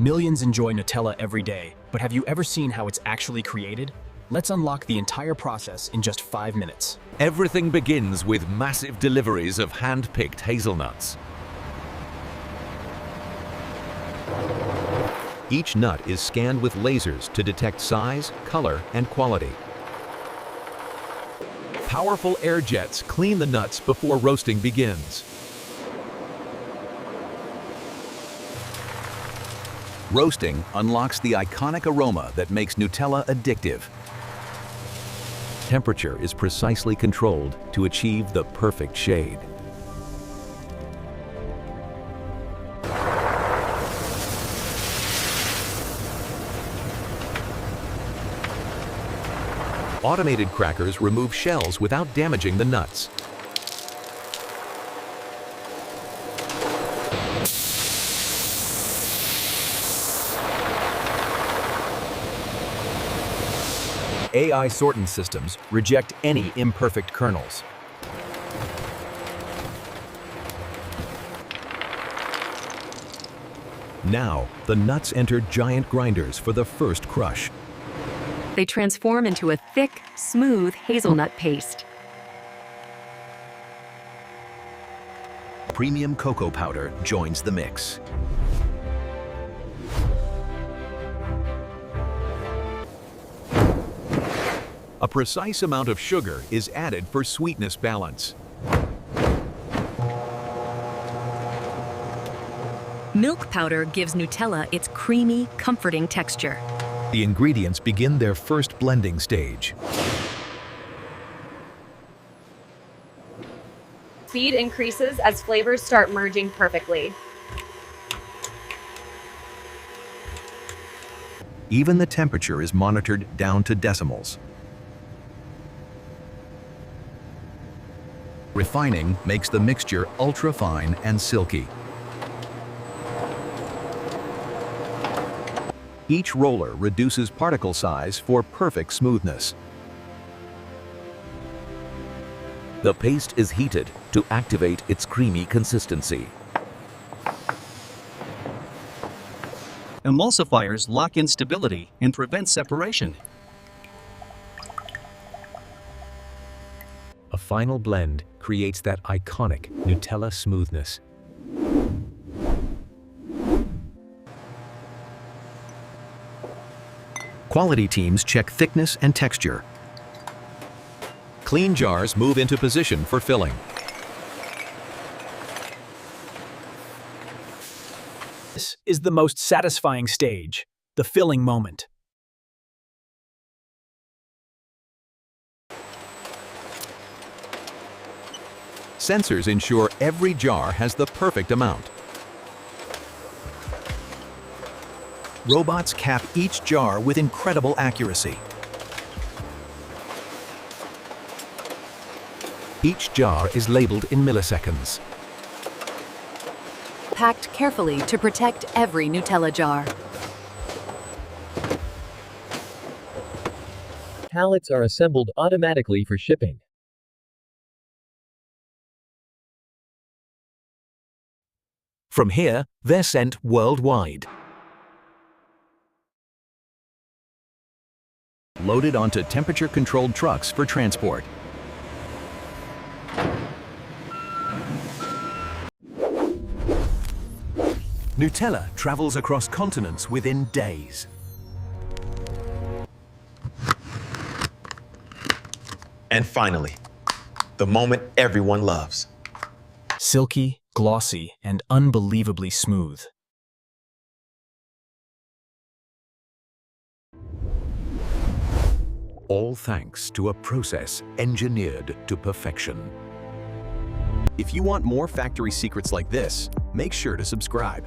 Millions enjoy Nutella every day, but have you ever seen how it's actually created? Let's unlock the entire process in just 5 minutes. Everything begins with massive deliveries of hand-picked hazelnuts. Each nut is scanned with lasers to detect size, color, and quality. Powerful air jets clean the nuts before roasting begins. Roasting unlocks the iconic aroma that makes Nutella addictive. Temperature is precisely controlled to achieve the perfect shade. Automated crackers remove shells without damaging the nuts. AI sorting systems reject any imperfect kernels. Now, the nuts enter giant grinders for the first crush. They transform into a thick, smooth hazelnut paste. Premium cocoa powder joins the mix. A precise amount of sugar is added for sweetness balance. Milk powder gives Nutella its creamy, comforting texture. The ingredients begin their first blending stage. Speed increases as flavors start merging perfectly. Even the temperature is monitored down to decimals. Refining makes the mixture ultra-fine and silky. Each roller reduces particle size for perfect smoothness. The paste is heated to activate its creamy consistency. Emulsifiers lock in stability and prevent separation. A final blend creates that iconic Nutella smoothness. Quality teams check thickness and texture. Clean jars move into position for filling. This is the most satisfying stage, the filling moment. Sensors ensure every jar has the perfect amount. Robots cap each jar with incredible accuracy. Each jar is labeled in milliseconds. Packed carefully to protect every Nutella jar. Pallets are assembled automatically for shipping. From here, they're sent worldwide. Loaded onto temperature-controlled trucks for transport. Nutella travels across continents within days. And finally, the moment everyone loves. Silky, glossy, and unbelievably smooth. All thanks to a process engineered to perfection. If you want more factory secrets like this, make sure to subscribe.